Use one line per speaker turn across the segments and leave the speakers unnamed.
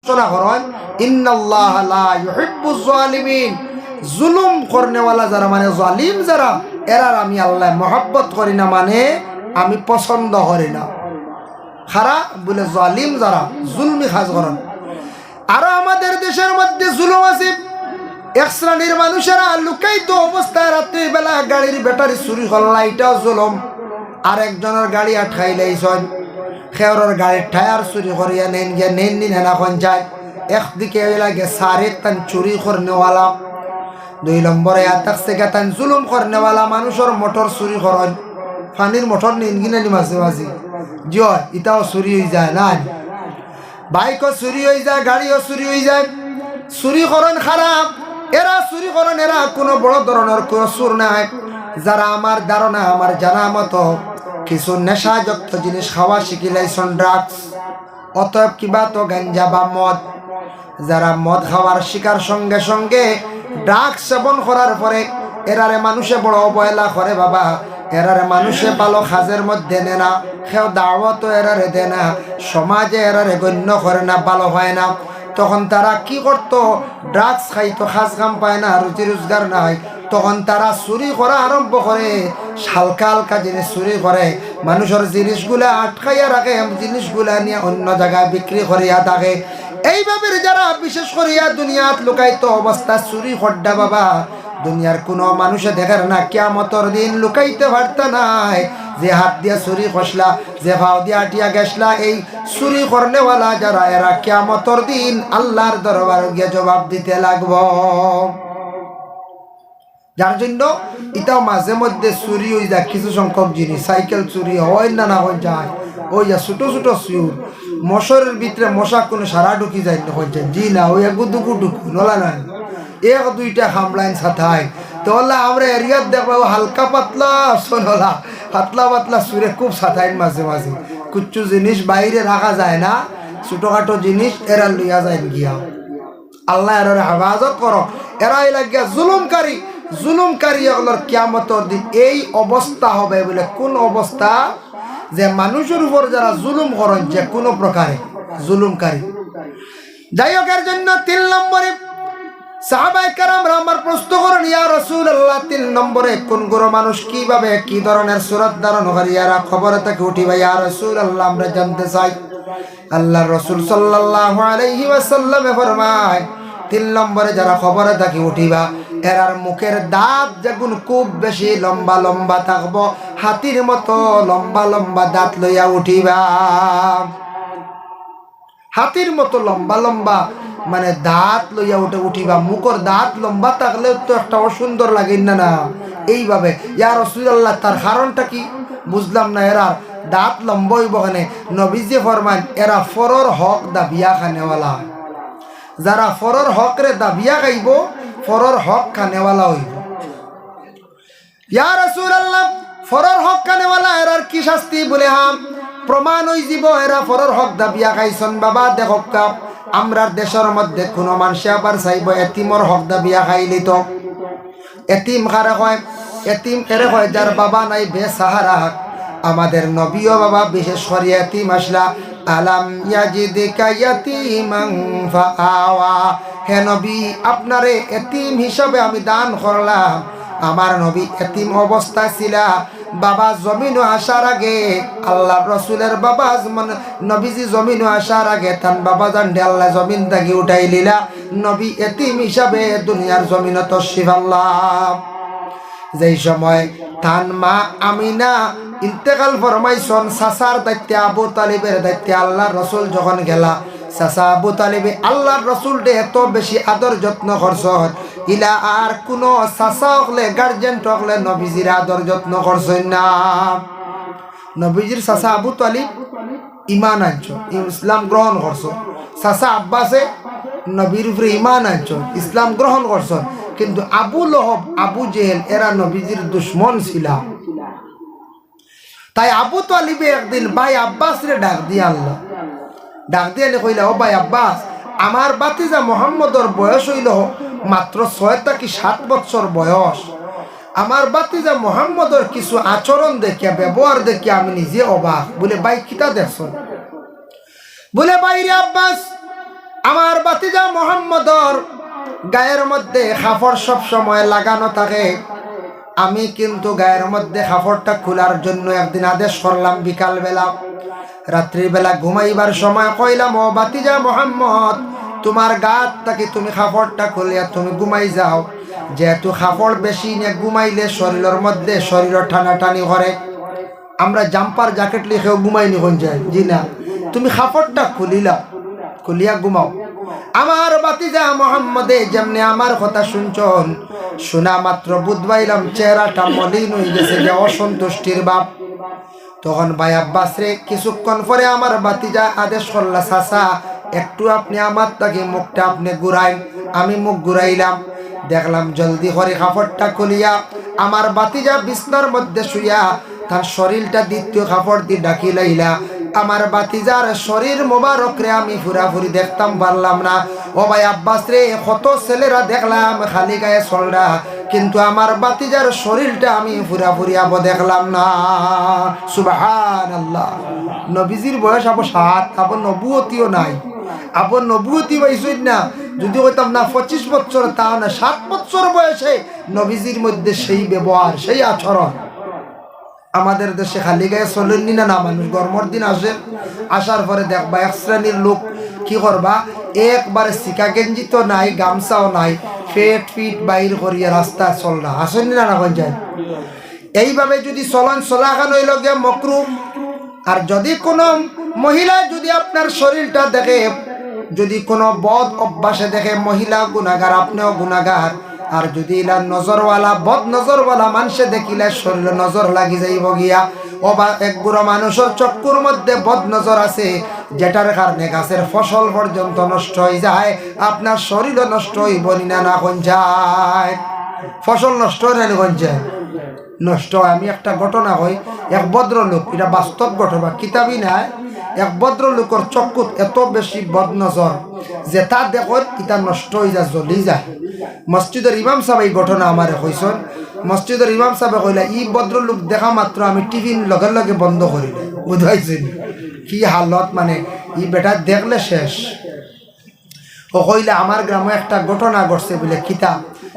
শোনা করেন ইন্নাল্লাহ লা ইউহিব্বুজ জালিমিন, জুলুম করনেওয়ালা যারা মানে জালিম যারা এরার আমি আল্লাহ মহব্বত করি না, মানে আমি পছন্দ করি না। খারা বলে জালিম যারা জুলমি কাজ করেন। আরো আমাদের দেশের মধ্যে জুলুম আছে। এক শ্রেণীর মানুষেরা লুকাইতো অবস্থায় রাত্রিবেলা গাড়ির ব্যাটারি চুরি করলা, এটাও জুলুম। আর একজনের গাড়ি আটকাই লাইছেন, খেওরের গাড়ির টায়ার চুরি করিয়া নেন গিয়া নেন না যায়। একদিকে লাগে সারে তান চুরি করনেওয়ালা, 2 নম্বরে আতাকছে তান জুলুম করনেওয়ালা মানুষের মোটর চুরি করেন। পানির মোটর নিন কিনে মাঝে মাঝে জয় এটাও চুরি হয়ে যায় না, বাইকও চুরি হয়ে যায়, গাড়িও চুরি হয়ে যায়। চুরি করেন খারাপ, এরা চুরি করেন, এরা কোনো বড় ধরনের কোনো চুর নাই। যারা আমার ধারণা আমার জানা মতো কিছু নেশাযুক্ত জিনিস খাওয়া শিখিলাইছেন, ড্রাগস, অতএব কিবা তো গাঞ্জা বা মদ। যারা মদ খাওয়ার শিকার সঙ্গে সঙ্গে ড্রাগস সেবন করার পরে এরারে মানুষে বড় অবহেলা করে। বাবা, এরারে মানুষে ভালো কাজের মধ্যে নে না, কেউ দাওয়াত এরারে দে না, সমাজে এরারে গণ্য করে না, ভালো হয় না। তখন তারা কি করতো? ড্রাগস খাইতো, কাজ কাম পায় না, রুজি রোজগার নাই। তখন তারা চুরি করা আরম্ভ করে, হালকা হালকা জিনিস চুরি করে, মানুষের জিনিসগুলা আটকাইয়া রাখে, জিনিসগুলা নিয়ে অন্য জায়গায় বিক্রি করিয়া থাকে। এইভাবে যারা বিশেষ করিয়া দুনিয়াত লুকাইতো অবস্থা চুরি খড্ডা, বাবা দুনিয়ার কোনো মানুষে দেখার না, কিয়ামতের দিন লুকাইতে পারতা নাই। যে হাত দিয়া চুরি খসলা, যে ভাও দিয়া আটিয়া গেছলা, এই চুরি করনেওয়ালা যারা এরা কিয়ামতের দিন আল্লাহর দরবারে গিয়ে জবাব দিতে লাগব। যার জন্য এটাও মাঝে মধ্যে চুরি হয়ে যায় কিছু সংখ্যক জিনিস, সাইকেল চুরি হয় না হয়ে যায়, ওই যা ছোট ছোট চুর, মশারের ভিতরে মশা কোনো সারা ঢুকি যায় না হয়ে যায়, জি না ওই গুদুকু ঢুকু নলা না, 1-2টা খামলাইন সাথায়। তো আমরা এরিয়াত দেখবো হালকা পাতলা সোনলা, পাতলা পাতলা চুরে খুব সাথাইন মাঝে মাঝে। কুচ্ছু জিনিস বাইরে রাখা যায় না, ছোটখাটো জিনিস এরা লইয়া যায় গিয়া। আল্লাহ এর হেফাজত করো। এরা লাগিয়া জুলুমকারী, জুলুমকারী এগুলোর কিয়ামতের দিন এই অবস্থা হবে। বলে কোন অবস্থা? যে মানুষের উপর যারা জুলুম করেন, যে কোনো প্রকারে জুলুমকারী। যাই হোক, এর জন্য 3 নম্বরে সাহাবায়ে কেরামরা আমার প্রশ্ন করেন, ইয়া রাসূলুল্লাহ 3 নম্বরে কোন গুরু মানুষ কিভাবে কি ধরনের সুরত ধারণ করে ইয়ারা খবরে থেকে উঠিবা ইয়া রাসূলুল্লাহ, আমরা জানতে চাই। আল্লাহর রাসূল সাল্লাল্লাহু আলাইহি ওয়াসাল্লাম ফরমায়, 3 নম্বরে যারা খবরে থেকে উঠিবা এরার মুখের দাঁত যেগুন খুব বেশি লম্বা লম্বা থাকবো, হাতির মতো লম্বা লম্বা দাঁত লইয়া উঠিবা। হাতির মতো লম্বা লম্বা মানে দাঁত লইয়া উঠিবা। মুখর দাঁত লম্বা থাকলে তো একটা অসুন্দর লাগে না না। এইভাবে ইয়া রাসূলুল্লাহ, তার কারণটা কি বুঝলাম না। এরা দাঁত লম্বা হইব কেন? নবীজি ফরমান, এরা ফরর হক দাবিয়া খানেওয়ালা। যারা ফরর হক রে দাবিয়া খাইব, ফরর হক খানেওয়ালা হইব। ইয়া রাসূলুল্লাহ, ফরর হক খানেওয়ালা এরার কি শাস্তি? বলে হাম প্রমাণ হই যাব এরা ফরর হক দাবিয়া খাইছন। বাবা দেখো, আমরা দেশের মধ্যে কোনো মানুষে আবার চাইব এতিমর হক দাবিয়া খাইলি। তো এতিম কারে হয়? এতিম এরে হয় যার বাবা নাই, বেসাহারা। আমাদের নবীও বাবা বিশেষ করে এতিম আসলা, আলাম ইয়াজিদিকা ইয়াতীমান ফাআওয়া, হে নবী আপনারে এতিম হিসাবে আমি দান করলাম। আমার নবী এতিম অবস্থায় ছিলা, বাবা জমিনও আসার আগে, আল্লাহ রসুলের বাবা মানে নবীজি জমিনও আসার আগে তান বাবা জান আল্লাহ জমিন থেকে উঠাই লিলা। নবী এতিম হিসাবে দুনিয়ার জমিনে তশরিফ আল্লাহ। যেই সময় তান মা আমিনা ইন্তেকাল ফরমাইছন, চাচার দায়িত্বে আবু তালিবের দায়িত্বে আল্লাহ রসুল যখন গেলা, চাচা আবু তালিবে আল্লাহর রসুলকে এত বেশি আদর যত্ন করছেন, ইলা আর কোনো চাচা হকলে গার্জেন হকলে নবীজির আদর যত্ন করছেন না। নবীজির চাচা আবু তালিব ইমান আনছো, ইসলাম গ্রহণ করছো। চাচা আব্বাসে নবীর উপরে ইমান আনছো, ইসলাম গ্রহণ করছো। কিন্তু আবু লহব, আবু জেহেল এরা নবীজির দুশ্মন ছিল। তাই আবু তালিবে একদিন ভাই আব্বাস রে ডাক দিয়ে আনলো। ডাক দিয়ে এনে কইলা, ও ভাই আব্বাস, আমার বাতিজা মোহাম্মদর বয়স হইল মাত্র 6 থেকে 7 বছর বয়স। আমার বাতিজা মোহাম্মদর কিছু আচরণ দেখিয়া, ব্যবহার দেখিয়া আমি নিজে অবাক। বলে ভাই কিতা দেখছ? বলে ভাই রে আব্বাস, আমার বাতিজা মোহাম্মদর গায়ের মধ্যে কাপড় সব সময় লাগানো থাকে। আমি কিন্তু গায়ের মধ্যে কাপড়টা খোলার জন্য একদিন আদেশ করলাম, বিকালবেলা রাত্রিবেলা ঘুমাইবার সময় কইলাম, ও বাতিজা মোহাম্মদ, তোমার গাত থেকে তুমি কাপড়টা খুলিয়া তুমি ঘুমাই যাও। যেহেতু কাপড় বেশি নিয়ে ঘুমাইলে শরীরের মধ্যে শরীর টানাটানি করে, আমরা জাম্পার জ্যাকেট লিখেও ঘুমাইনি কোন যায়, জি না, তুমি কাপড়টা খুলিয়া ঘুমাও। আমার বাতিজা মোহাম্মদে যেমনি আমার কথা শুনছন, শোনা মাত্র বুধবাইলাম চেহারাটা মলিন হয়ে গেছে, যে অসন্তুষ্টির বাপ। তখন ভাই আব্বাস রে কিছুক্ষণ পরে আমার বাতিজা আদেশ করলা, চাচা একটু আপনি আমার তাকে মুখটা আপনি ঘুরাইন। আমি মুখ ঘুরাইলাম, দেখলাম জলদি করে কাপড়টা খুলিয়া আমার বাতিজা বিছনার মধ্যে শুইয়া তার শরীরটা দ্বিতীয় কাপড় দিয়ে ডাকি লাইলা। আমার বাতিজার শরীর মোবারক রে আমি ফুরাফুরি দেখতাম পারলাম না। ও ভাই আব্বাস রে, কত ছেলেরা দেখলাম খালি গায়ে চলরা, কিন্তু আমার বাতিজার শরীরটা আমি ফুরাফুরি আবো দেখলাম না। সুবহানাল্লাহ। নবীজির বয়স আবো 7, আবো নবুয়তিও নাই, আবো নবুয়তি পাইছেন না, যদি কইতাম না 25 বছর, তাও না 7 বছর বয়সে নবীজির মধ্যে সেই ব্যবহার, সেই আচরণ। আমাদের দেশে খালি গায়ে চলেননি না মানুষ, গরমের দিন আসে, আসার পরে দেখবা এক শ্রেণীর লোক কি করবা, একবারে সিকা গেঞ্জি তো নাই, গামছাও নাই, ফেট ফিট বাইর করিয়া রাস্তা চলরা, আসেননি না কোন যায়। এইভাবে যদি চলন চলাখান হইল গিয়া মকরু। আর যদি কোনো মহিলা যদি আপনার শরীরটা দেখে, যদি কোনো বদ অভ্যাসে দেখে, মহিলা গুনাহগার, আপনিও গুনাহগার। আর যদি ইলা নজরওয়ালা বদ নজরওয়ালা মানুষে দেখিলে শরীরে নজর লাগি যাইব গিয়া। ও বা এক বুড়ো মানুষের চক্ষুর মধ্যে বদ নজর আছে, যেটার কারণে গাছের ফসল পর্যন্ত নষ্ট হয়ে যায়, আপনার শরীরও নষ্ট হইব না কোন যায়, ফসল নষ্ট হয় না কোন যায়, নষ্ট হয়। আমি একটা ঘটনা কই, এক ভদ্রলোক, এটা বাস্তব ঘটনা, কিতাবই নাই। এক ভদ্রলোকের চক্ষুত এত বেশি বদনজর যে তা দেখত ইটা নষ্ট হয়ে যায়, জ্বলি যায়। মসজিদের ইমাম সাহেব এই ঘটনা আমার কইসন। মসজিদের ইমাম সাহেব কইলা, ই ভদ্রলোক দেখা মাত্র আমি টিভি লগে লগে বন্ধ করি, বুঝাইছেন কি হালত, মানে ই বেটা দেখলে শেষ। ও কইলে আমার গ্রামে একটা ঘটনা ঘটছে বলে, কিতা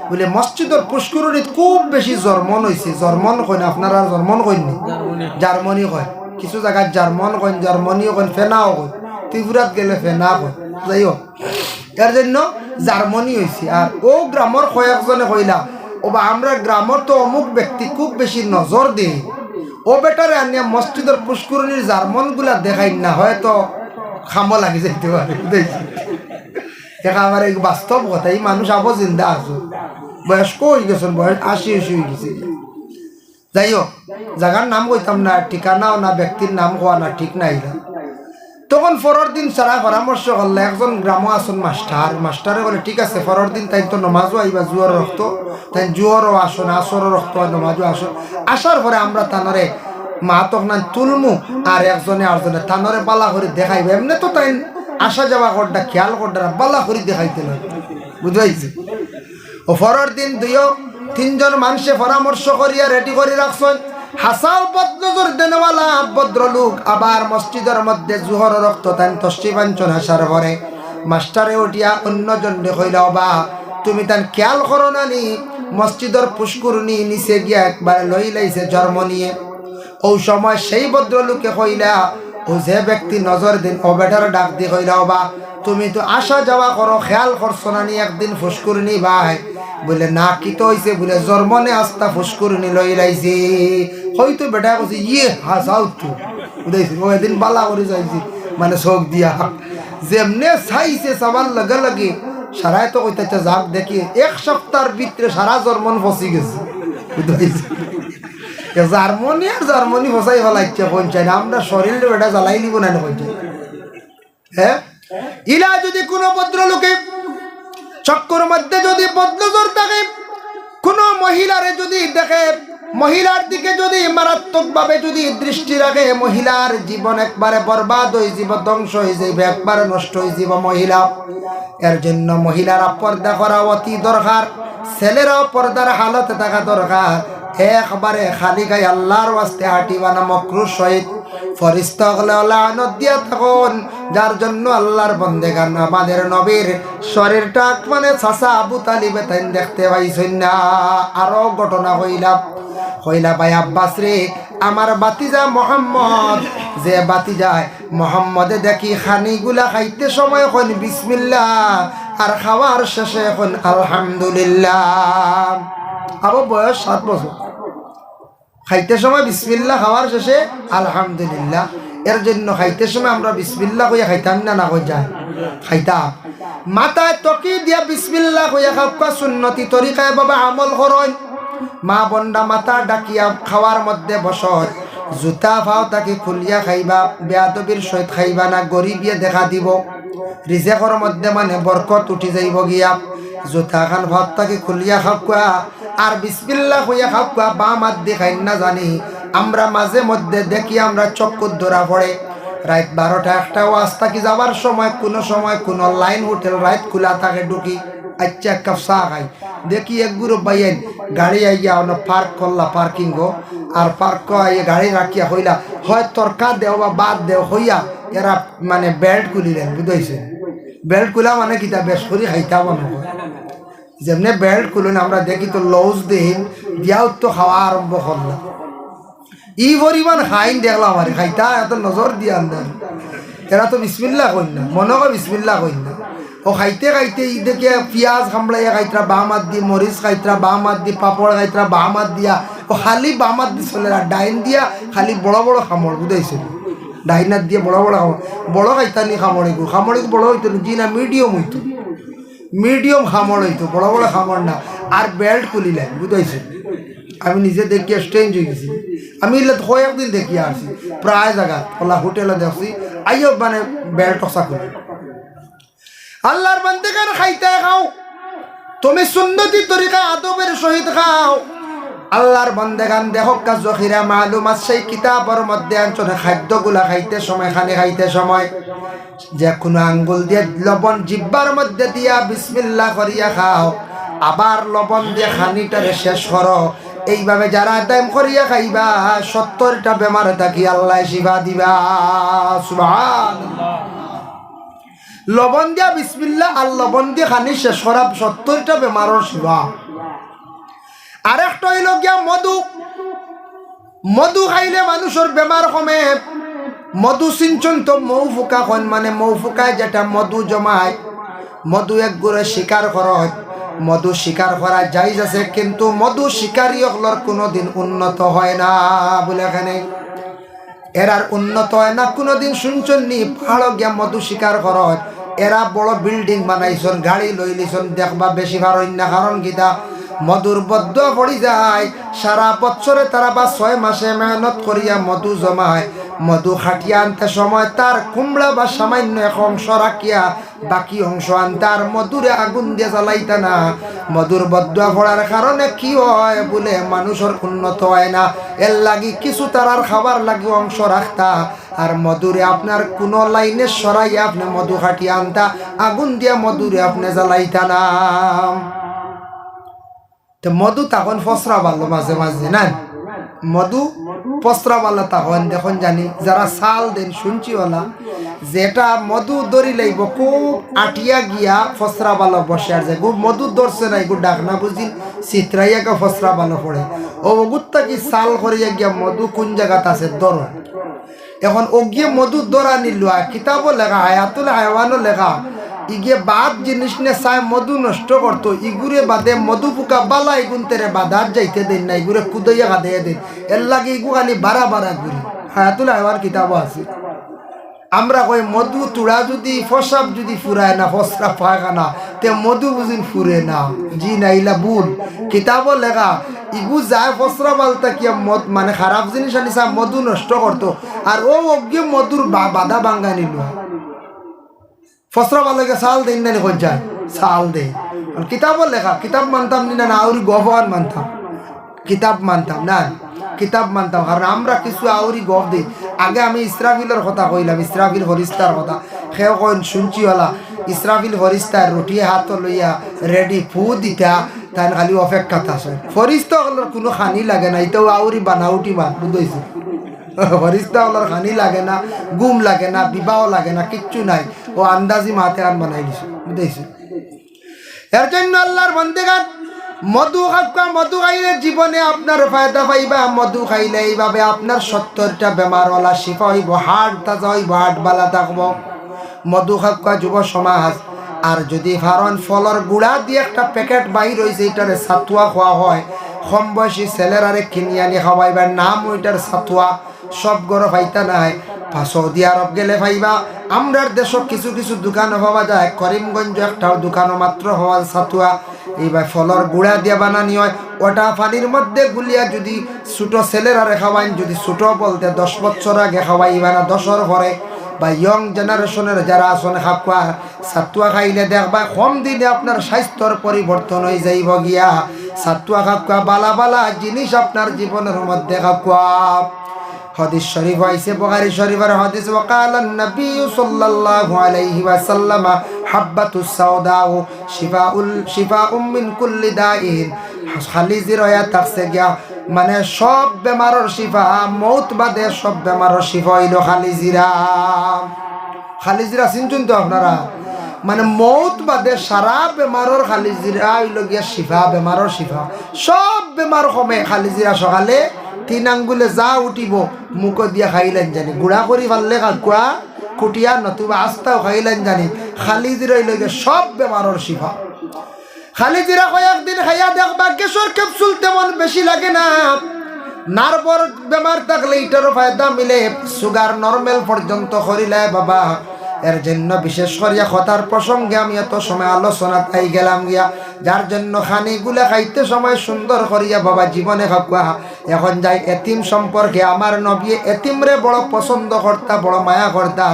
বলে, মসজিদের পুষ্করণীত খুব বেশি জর্মন হয়েছে। জর্মন কইন, আপনারা জর্মন কইননি, জার্মানি কয়, কিছু জায়গায় জার্মন কইন, জার্মানিও কইন, ফেনাও কইন, ত্রিপুরাত গেলে ফেনা কইন, যাই হোক, এর জন্য জার্মানি হয়েছে। আর ও গ্রামের কয়েকজনে কইলা, ও বা আমরা গ্রামের তো অমুক ব্যক্তি খুব বেশি নজর দেয়, ও বেটারে আনিয়া মসজিদের পুষ্করণীর জার্মন গুলা দেখাই না, হয়তো খামো লাগি যাইতে পারে। আমার এই বাস্তব কথা, এই মানুষ আবো জিন্দা আছো, বয়স্ক হয়ে গেছেন, বয়স 80 হয়ে গেছে। যাই হোক, জায়গার নাম কইতাম না, ঠিকানাও না, ব্যক্তির নাম কোয়া না, ঠিক নাই। তখন পরের দিন সারা পরামর্শ করলে একজন গ্রামও আসুন মাস্টারে বলে, ঠিক আছে পরের দিন তাই তো নমাজও আইবা, জুয়ার রক্ত তাই জুয়ারও আসুন, আসরও রক্ত, নমাজও আসুন। আসার পরে আমরা তানরে মা তখন তুলমু, আর একজনে আরেকজনে তানরে বালা করে দেখাইবে। এমনি তো তাই আসা যাওয়া করটা খেয়াল করটা বালা করে দেখাইতে লাগে, বুঝাইছে। ও পরের দিন 2-3 মানুষে পরামর্শ করিয়া রেডি করে রাখছেন। হাসাও বদনজর দেনওয়ালা ভদ্রলোক আবার মসজিদের মধ্যে জুহর রক্ত তান তষ্টি বাঞ্চন আসার পরে মাস্টারে উঠিয়া অন্যজন কইলা, বা তুমি তান খেয়াল করো না নি, মসজিদের পুষ্করণী নিচে গিয়া একবার লই লাইছে জন্ম নিয়ে। ও সময় সেই ভদ্রলোকে কইলা, ও যে ব্যক্তি নজর দিন, ও বেটার ডাক দিয়ে কইলা, বা তুমি তো আসা যাওয়া করো, খেয়াল করছো না নি একদিন ফুসকুরনি ভাই? বলে না, কি তো হইছে? বলে জন্মনে আস্তা ফুসকুরনি লই লাইছি। হয়তো বেটা কইছে, ইয়ে হাসাও তো বুঝাইছি, ও এদিন বালা করে যাইছি, মানে চোখ দিয়া যেমনে চাইছে চাবার লগে লগে সারাই তো কইতেছে, যাক দেখি 1 সপ্তাহের ভিতরে সারা জন্মন ফসি গেছে, বুঝাইছি। জার্মানি আর জার্মানি ফসাই ফেলাইছে পঞ্চায়েত, আমরা শরীর বেটা জ্বালাই নিব না পঞ্চায়েত। হ্যাঁ, ইলা যদি কোনো ভদ্রলোকে চক্কর মধ্যে যদি বদনজর থাকে, কোনো মহিলারে যদি দেখে, মহিলার দিকে যদি মারাত্মক ভাবে যদি দৃষ্টি রাখে, মহিলার জীবন একবারে বরবাদ হয়ে যাব, ধ্বংস হয়ে যাবে, একবারে নষ্ট হয়ে যাব মহিলা। এর জন্য মহিলারা পর্দা করা অতি দরকার, ছেলেরাও পর্দার হালতে থাকা দরকার। একবারে খালি গায়ে আল্লাহর ওয়াস্তে হাঁটিবা না, মকরুর সহিত ফেরেশতা হলে লানত দিয়া থাকুন, যার জন্য আল্লাহর বান্দেগান আমাদের নবীর শরীরটা মানে চাচা আবু তালিবে তাই দেখতে পাইছেন না। আরো ঘটনা হইলা ভাই আব্বাস রে, আমার বাতিজা মোহাম্মদ, যে বাতিজায় মোহাম্মদে দেখি খানিগুলা খাইতে সময় এখন বিসমিল্লাহ, আর খাওয়ার শেষে এখন আলহামদুলিল্লাহ। আরো বয়স 7 বছর, খাইতে সময় বিসমিল্লাহ, খাওয়ার শেষে আলহামদুলিল্লাহ। এর জন্য খাইতে সময় আমরা বিসমিল্লাহ কইয়া খাইতাম না কই যায় খাইতাম। মাথায় টকি দিয়া বিসমিল্লাহ কইয়া খাওয়া সুন্নতি তরিকায় বাবা আমল করয়। মা বন্ডা মাথা ডাকিয়া খাওয়ার মধ্যে বসত, জুতা ফাও তাকে খুলিয়া খাইবা, বেয়াদবির সহিত খাইবা না, গরিবিয়ে দেখা দিব, রিজেকর মধ্যে মানে বরকত উঠি যাইব গিয়া। জুতা খান ভাত তাকে খুলিয়া খাওয়া আর বিসমিল্লাহ হইয়া খাওয়া বাম হাত দিয়ে খাই না জানি। আমরা মাঝে মধ্যে দেখি আমরা চক্কর ধরা পড়ে, রাত 12টা 1টা ওয়াজ থাকি যাবার সময় কোনো লাইন হোটেল রাত খোলা থাকে, ঢুকি আচ্ছা এক কাপ চা খাই, দেখি এক গ্রুপ বাইন গাড়ি আইয়া পার্ক করলা পার্কিং গো, আর পার্ক আইয়া গাড়ি রাখিয়া হইলা হয় তরকা দেও বা বাদ দেও হইয়া এরা মানে বেল্ট খুলিলেন, বুঝাইছে? বেল্ট খুলা মানে কিতা বেশ করি খাইতা মনে হয়, যেমনি বেল্ট খুলুন আমরা দেখি তো লউজ দিন দিয়াও তো খাওয়া আরম্ভ করলাম। ই পরিমাণ খাইন দেখলাম আর খাইতা এত নজর দিয়া আন্দার, এরা তো বিসমিল্লাহ কইন না, মনে হয় বিসমিল্লাহ কইন না। ও খাইতে খাইতে ই দেখে পিঁয়াজ খামলাইয়া খাইতরা বাম হাত দিয়ে, মরিচ খাইতরা বাম হাত দিয়ে, পাপড় খাইতরা বাম হাত দিয়া, ও খালি বাম হাত দিয়ে চলে, আর ডাইন দিয়া খালি বড় বড় খামড়, বুঝাইছে? ডাইন হাত দিয়ে বড় বড় খামড়, বড় খাইতানি খামড়িগু, খামড়িগু বড় হইতো জি না মিডিয়াম হইতো, মিডিয়াম খামড় হইতো, বড় বড় খামড় না। আর বেল্ট খুলিলেন, বুঝাইছে? আমি নিজে দেখিয়া স্ট্রেঞ্জ হয়ে গেছি। আমি কয়েকদিন দেখিয়া আসছি প্রায় জায়গা ওলা হোটেলে দেখছি, আইও মানে বেল্ট টসা করি। আল্লাহর বান্দেগান খাইতে খাও, তুমি সুন্নতি তরিকা আদবের সহিত খাও। আল্লাহর বান্দেগান দেহকা জখিরা মালুমাত সেই কিতাবের মধ্যে আনছনে খাদ্যগুলা খাইতে সময়, খাইতে সময় যে কোনো আঙ্গুল দিয়ে লবণ জিব্বার মধ্যে দিয়া বিসমিল্লাহ করিয়া খাও, আবার লবণ দিয়ে খানিটারে শেষ করো। এইভাবে যারা টাইম করিয়া খাইবা 70টা বেমারে থাকি আল্লাহ শিফা দিবা। সুবহানাল্লাহ। লবণ দিয়া বিসমিল্লাহ আর লবণ দিয়ে খানি শেষ করা 70টা বেমারের শিফা। আরেকটা হইল গিয়া মধু, মধু খাইলে মানুষের বেমার কমে। মধু সিঞ্চন তো মৌ ফুকা খন, মানে মৌ ফুকায় যেটা মধু জমায়, মধু এক গুড়ে শিকার করয়, মধু শিকার করা যাইজ আছে, কিন্তু মধু শিকারী হলর কোনোদিন উন্নত হয় না বলে এখানে এরার উন্নত হয় না কোনোদিন। শুনছেন নি পাহাড় গিয়া মধু শিকার করয়, এরা বড় বিল্ডিং বানাইছন, গাড়ি লইলিছন, দেখবা বেশি ভার না, কারণ গীতা মধুর বদ্ধ পড়ি যায়। সারা বছরে তারা বা 6 মাসে মেহনত করিয়া মধু জমায়, মধু খাটিয়া আনতে সময় তার কুমড়া বা সামান্য এক অংশ রাখিয়া বাকি অংশ আনতে, আর মধুরে আগুন দিয়ে জ্বালাইতা না। মধুর বদুয়া পড়ার কারণে কি হয় বলে মানুষের উন্নত হয় না, এর লাগি কিছু তারার খাবার লাগি অংশ রাখতা, আর মধুরে আপনার কোন লাইনে সরাইয়া আপনি মধু খাটিয়া আনতা, আগুন দিয়া মধুরে আপনি জ্বালাইতা না। তো মধু তখন ফসরা ভালো মাঝে মাঝে না, মধু ফসরা ভালো তখন দেখুন জানি যারা সাল দেন শুনছি ওলা, যেটা মধু দড়ি লাইব খুব আটিয়া গিয়া ফসরা ভালো বসে আর যায়, মধু ধরছে না এগুলো ডাক না বুঝিন চিত্রাইয়াকে ফসরা ভালো পড়ে। ও গুত্তা কি সাল করিয়া গিয়া মধু কোন জায়গাতে আছে ধর, এখন ও গিয়ে মধু ধরা নিল, কিতাবও লেখা, হায়াতুল হায়ওয়ানও লেখা, ইগে বাদ জিনিস নে চায় মধু নষ্ট করতো, ইগুরে বাদে মধু পোকা বালা ইগুন তেরে বাদার যাইতে দেন না, ইগুরে কুদইয়া কাঁদাইয়া দেন, এর লাগে ইগু খালি বাড়া বাড়া ঘুরি। হায়াতুল হায়ওয়ান কিতাবও আছে। আমরা কই মধু তুড়া যদি ফসাব যদি ফুরায় না, ফসরা পায়খানা তে মধু বুঝিন ফুরে না, জি না, ইলা ভুল। কিতাবও লেখা ইগু যায় ফসরা বালতা কিয়া মদ মানে খারাপ জিনিস আনিসা মধু নষ্ট করতো, আর ও অজ্ঞ মধুর বাধা ভাঙ্গা নিল। ফসরা বালকে সাল দেন না নি যায় সাল দে, কিতাবও লেখা, কিতাব মানতাম নি না, আউরি গভমান মানতাম, কিতাব মানতাম না, কিতাব মানতাম, কারণ আমরা কিছু আউরি গভ দিই। আগে আমি ইসরাফিলের কথা কইলাম, ইসরাফিল ফরিস্তার কথা, সেও কইন শুনছি ওলা ইসরাফিল ফরিস্তার রুটি হাত লইয়া রেডি ফু দিতা, তাই খালি অপেক্ষা আছে। ফরিস্তা হলের কোনো খানি লাগে না, এটাও আউরি বানাউটি বাদ বুঝেছি। ফরিস্তা ওলার খানি লাগে না, গুম লাগে না, বিবাহ লাগে না, কিচ্ছু নাই। ও আন্দাজি মাতে আন বানাই দিছে, বুঝেছি। এর জন্য আল্লাহর বন্দেগান মধু খাওয়া, মধু খাইলে জীবনে আপনার ফায়দা পাইবা। মধু খাইলে এইভাবে আপনার 70টা বেমারওয়ালা শিফা হইব, হার্ট তাজা হইব, হার্ট বালা থাকবো। মধু খাওয়া যুব সমাজ। আর যদি ফারন ফলর গুড়া দিয়ে একটা প্যাকেট বাইর হয়েছে, এটারে সাতুয়া খাওয়া হয়, কম বয়সী ছেলেরারে কিনি আনি খাওয়াইবার নাম ওইটার সাতুয়া। সব গরো পাইতা নাই, সৌদি আরব গেলে পাইবা। আমরার দেশ কিছু কিছু দোকানও পাওয়া যায়, করিমগঞ্জ একটাও দোকানও মাত্র হওয়া সাতুয়া। এইবার ফলর গুঁড়া দিয়ে বানানি হয়, ওটা পানির মধ্যে গুলিয়া যদি ছোটো ছেলেরারে খাওয়াইন, যদি ছোটো বলতে 10 বছর আগে খাওয়াইবা না 10-এর পরে, বা ইয়ং জেনারেশনের যারা আসন খাওয়া সাতুয়া খাইলে দেখবা কম দিনে আপনার স্বাস্থ্যর পরিবর্তন হয়ে যাইব গিয়া। সাতুয়া খাওয়া বালা বালা জিনিস আপনার জীবনের মধ্যে খাওয়া। হাদিস শরীফ আইছে, বুখারী শরীফের হাদিস, ওয়াকালান নবী সাল্লাল্লাহু আলাইহি ওয়াসাল্লাম হাব্বাতুস সাওদাউ শিফাউম মিন কুল্লি দাইন। খালিজির হয়া থাকছে গিয়া মানে সব বেমারের শিফা, মৌত বাদে সব বেমারের শিফা হইল খালিজিরা। খালিজিরা চিনছেন তো আপনারা? মানে মৌত বাদে সারা বেমারের খালিজিরা হইল গিয়া শিফা, বেমারের শিফা। সব বেমার কমে খালিজিরা সকালে 3 আঙ্গুলে যা উঠিব মুখ দিয়া খাইলেন জানি, গুড়া করি পারলে কাকুয়া কুটিয়া নতুবা আস্তাও খাইলেন জানি। খালিজিরা হইল গিয়া সব বেমারের শিফা। খালিজিরা কয়েকদিন খাইয়া দেখবা গ্যাসের ক্যাপসুল তেমন বেশি লাগে না, নার্ভর বেমার থাকলে এটারও ফায়দা মিলে, সুগার নর্মাল পর্যন্ত করিলে বাবা। এর জন্য বিশেষ করিয়া কথার প্রসঙ্গে আমি এত সময় আলোচনা তাই গেলাম গিয়া, যার জন্য খানিগুলা খাইতে সময় সুন্দর করিয়া বাবা জীবনে খাওয়া। এখন যাই এতিম সম্পর্কে, আমার নবী এতিমরে বড় পছন্দ করতা, বড় মায়া করতা।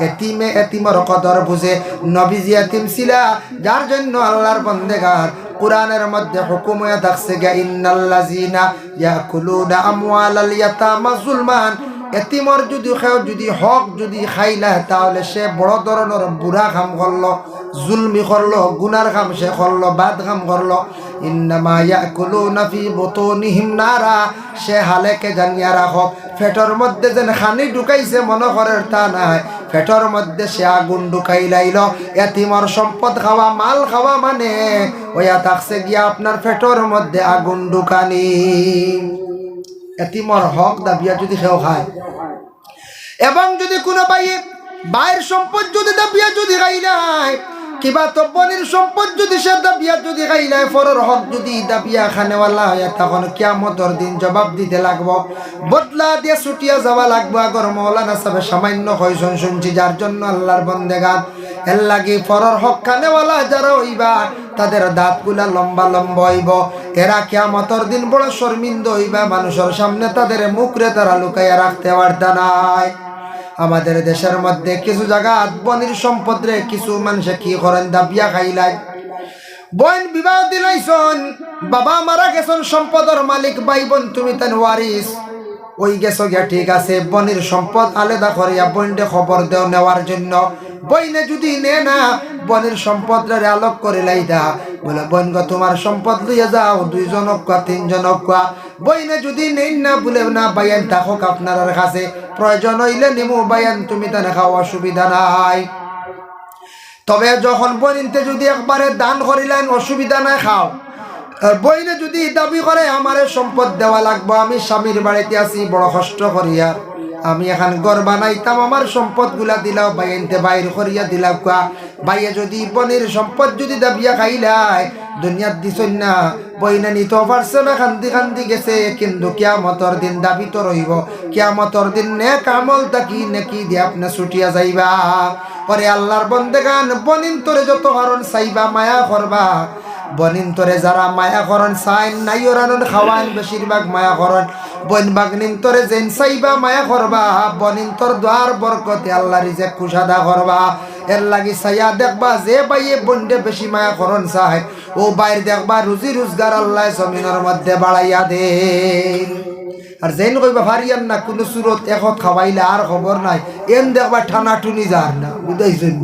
এতিমে এতিমর কদর বুঝে, নবীজি এতিম ছিলা, যার জন্য আল্লাহর বন্দেগার কুরআনের মধ্যে হুকুম হয়ে থাকছে গা, ইন্নাল্লাযিনা ইয়াকুলুনা আমওয়ালাল ইয়াতামা যুলমান। এতিমর যদি খেও যদি হক যদি খাইলা, তাহলে সে বড় ধরনের বুড়া কাম করলো, জুলমি করলো, গুনার কাম সে করলো, বাদ কাম করলো। ইন্নামা ইয়াকুলুনা ফি বুতুনিহিম নারা, সে হালেকে জানিয়া রাখো পেটর মধ্যে যেন খানি ঢুকাইছে মনে করে তা নাই, পেটর মধ্যে সে আগুন ঢুকাই লাইল। এতিমর সম্পদ খাওয়া, মাল খাওয়া মানে ওয়া থাকছে গিয়া আপনার পেটর মধ্যে আগুন ঢুকানি। এতিমর হক দাবিয়া যদি কেউ খায়, এবং যদি কোনো বাইয়ের সম্পদ যদি দাবিয়া যদি খাই নাই, কিবা তব্বনির সম্পদ যদি সে দাবিয়া যদি খাই নাই, ফরর হক যদি দাবিয়া খানেওয়ালা হয়, তখন কিয়ামতের দিন জবাব দিতে লাগবো, বদলা দিয়ে ছুটিয়া যাওয়া লাগবো। আগর মৌলানা সাহেব সামান্য কয়জন শুনছি, যার জন্য আল্লাহর বন্দেগান এর লাগি ফরর হক খানেওয়ালা যারা হইবা, তাদের দাঁতগুলা লম্বা লম্বা হইব। এরা কিয়ামতের দিন বড় শর্মিন্দ হইবা, মানুষের সামনে তাদের মুখরে তারা লুকাইয়া রাখতে পারতা নাই। আমাদের দেশের মধ্যে কিছু জায়গা বনির সম্পদ রে কিছু মানুষে কি করেন, দাবিয়া খাইলাই। বোন বিবাহ দিলাইছন, বাবা মারা গেছেন, সম্পদের মালিক ভাই বোন তুমি তেন ওয়ারিস, ওই গেছো গিয়া ঠিক আছে, বনির সম্পদ আলাদা করিয়া বোনকে খবর দেও নেওয়ার জন্য। বইনে যদি নে না, বনির সম্পদ রে আলোক করে লাইদা, বলে বোন গো তোমার সম্পদ লইয়া যাও, 2 জনক কা 3 জনক কা। বইনে যদি নেই না, বলে না বাইয়ান থাকুক আপনার কাছে, প্রয়োজন হইলে নিমু বাইয়ান, তুমি তা খাও, অসুবিধা নাই। তবে যখন বইনতে যদি একবারে দান করিলেন, অসুবিধা নাই, খাও। আর বইনে যদি দাবি করে আমার সম্পদ দেওয়া লাগবো, আমি স্বামীর বাড়িতে আছি বড় কষ্ট করিয়া, আমি এখন ঘর বানাইতাম, আমার সম্পদ গুলা দিলাও, বাইনতে বাইর করিয়া দিলাম। বাইয়ে যদি বনির সম্পদ যদি দাবিয়া খাইলাই, দুনিয়ার দিছন না, বইনে নিতে পারছে না, কান্দি কান্দি গেছে, কিন্তু কিয়ামতের দিন দাবি তো রইব। কিয়ামতের দিন নেক আমল তাকি নেকি দিয়ে আপনি ছুটিয়া যাইবা। পরে আল্লাহর বন্দেগান বনিন তোরে যত হরণ চাইবা, মায়া করবা, বনিন তোরে যারা মায়া করন চাইন নাই ওরান খাওয়ান, বেশিরভাগ মায়া করন। বন বাগনিন তোরে যেন চাইবা মায়া করবা, বনিন তোর দ্বার বরকতে আল্লাহ রিজেক কুশাদা করবা। এর লাগি চাইয়া দেখবা, যে বাইয়ে বন্ডে বেশি মায়া করন চাই, ও বাইর দেখবা রুজি রোজগার আল্লাহ জমিনের মধ্যে বাড়াইয়া দে। আর যেন কইবা ভারিয়ান না, কোনো সুরত এখন খাওয়াইলে আর খবর নাই, এন দেখবা ঠানা টুনি যার না, বুঝাইছেন।